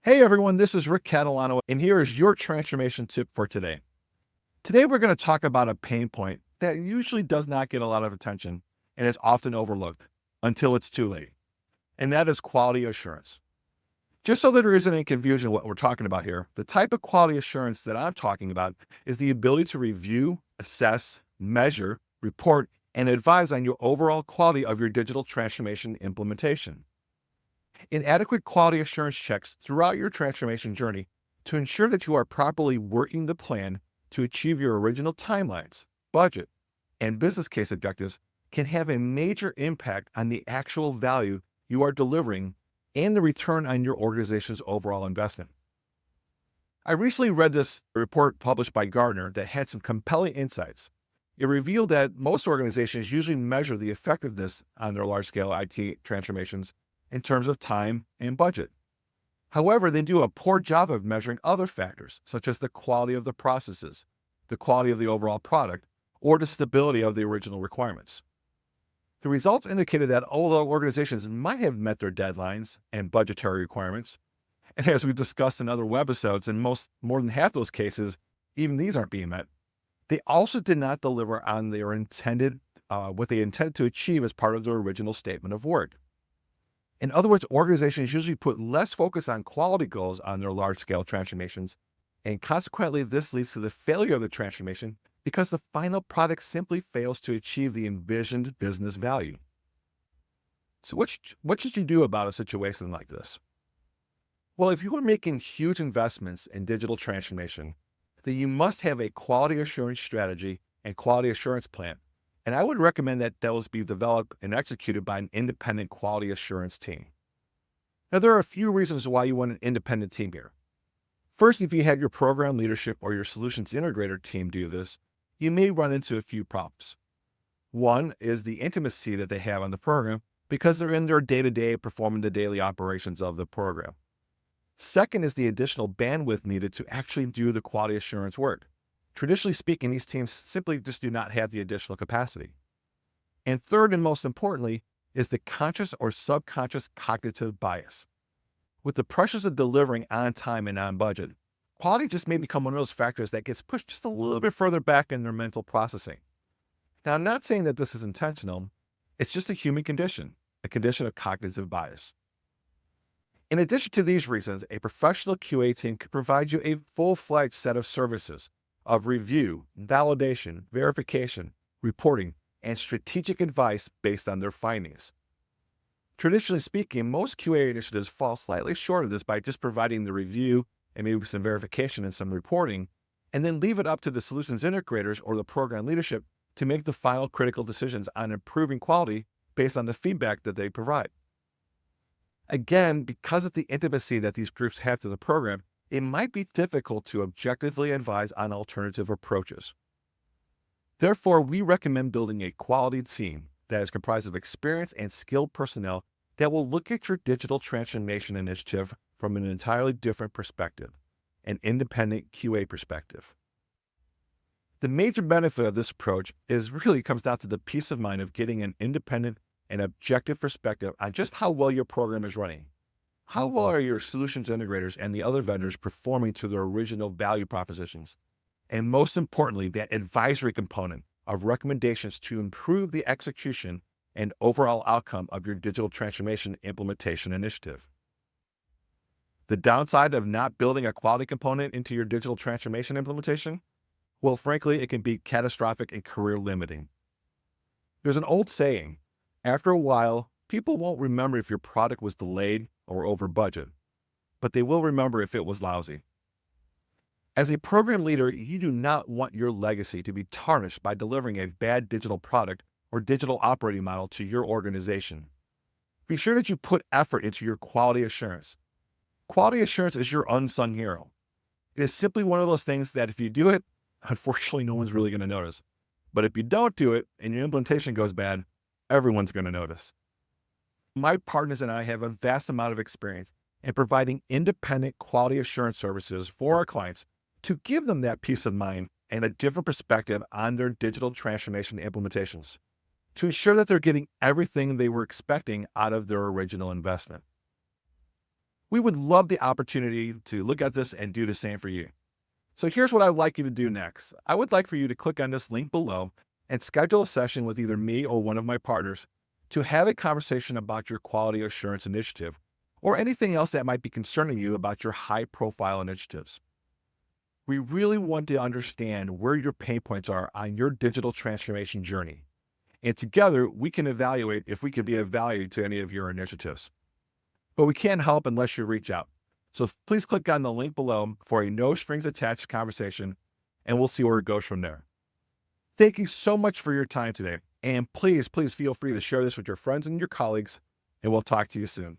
Hey everyone, this is Rick Catalano, and here is your transformation tip for today. Today we're going to talk about a pain point that usually does not get a lot of attention and is often overlooked until it's too late, and that is quality assurance. Just so that there isn't any confusion what we're talking about here, the type of quality assurance that I'm talking about is the ability to review, assess, measure, report, and advise on your overall quality of your digital transformation implementation. Inadequate quality assurance checks throughout your transformation journey to ensure that you are properly working the plan to achieve your original timelines, budget, and business case objectives can have a major impact on the actual value you are delivering and the return on your organization's overall investment. I recently read this report published by Gartner that had some compelling insights. It revealed that most organizations usually measure the effectiveness on their large-scale IT transformations in terms of time and budget. However, they do a poor job of measuring other factors, such as the quality of the processes, the quality of the overall product, or the stability of the original requirements. The results indicated that although organizations might have met their deadlines and budgetary requirements, and as we've discussed in other webisodes, in more than half those cases, even these aren't being met, they also did not deliver on what they intended to achieve as part of their original statement of work. In other words, organizations usually put less focus on quality goals on their large-scale transformations, and consequently, this leads to the failure of the transformation because the final product simply fails to achieve the envisioned business value. So what should you do about a situation like this? Well, if you are making huge investments in digital transformation, then you must have a quality assurance strategy and quality assurance plan. And I would recommend that those be developed and executed by an independent quality assurance team. Now, there are a few reasons why you want an independent team here. First, if you have your program leadership or your solutions integrator team do this, you may run into a few problems. One is the intimacy that they have on the program because they're in their day-to-day performing the daily operations of the program. Second is the additional bandwidth needed to actually do the quality assurance work. Traditionally speaking, these teams simply just do not have the additional capacity. And third, and most importantly, is the conscious or subconscious cognitive bias. With the pressures of delivering on time and on budget, quality just may become one of those factors that gets pushed just a little bit further back in their mental processing. Now, I'm not saying that this is intentional. It's just a human condition, a condition of cognitive bias. In addition to these reasons, a professional QA team can provide you a full-fledged set of services of review, validation, verification, reporting, and strategic advice based on their findings. Traditionally speaking, most QA initiatives fall slightly short of this by just providing the review and maybe some verification and some reporting, and then leave it up to the solutions integrators or the program leadership to make the final critical decisions on improving quality based on the feedback that they provide. Again, because of the intimacy that these groups have to the program, it might be difficult to objectively advise on alternative approaches. Therefore, we recommend building a quality team that is comprised of experienced and skilled personnel that will look at your digital transformation initiative from an entirely different perspective, an independent QA perspective. The major benefit of this approach comes down to the peace of mind of getting an independent and objective perspective on just how well your program is running. How well are your solutions integrators and the other vendors performing to their original value propositions? And most importantly, that advisory component of recommendations to improve the execution and overall outcome of your digital transformation implementation initiative. The downside of not building a quality component into your digital transformation implementation? Well, frankly, it can be catastrophic and career limiting. There's an old saying, after a while, people won't remember if your product was delayed or over budget, but they will remember if it was lousy. As a program leader, you do not want your legacy to be tarnished by delivering a bad digital product or digital operating model to your organization. Be sure that you put effort into your quality assurance. Quality assurance is your unsung hero. It is simply one of those things that if you do it, unfortunately, no one's really going to notice. But if you don't do it and your implementation goes bad, everyone's going to notice. My partners and I have a vast amount of experience in providing independent quality assurance services for our clients to give them that peace of mind and a different perspective on their digital transformation implementations to ensure that they're getting everything they were expecting out of their original investment. We would love the opportunity to look at this and do the same for you. So here's what I'd like you to do next. I would like for you to click on this link below and schedule a session with either me or one of my partners to have a conversation about your quality assurance initiative or anything else that might be concerning you about your high-profile initiatives. We really want to understand where your pain points are on your digital transformation journey. And together, we can evaluate if we can be of value to any of your initiatives. But we can't help unless you reach out. So please click on the link below for a no strings attached conversation, and we'll see where it goes from there. Thank you so much for your time today. And please feel free to share this with your friends and your colleagues, and we'll talk to you soon.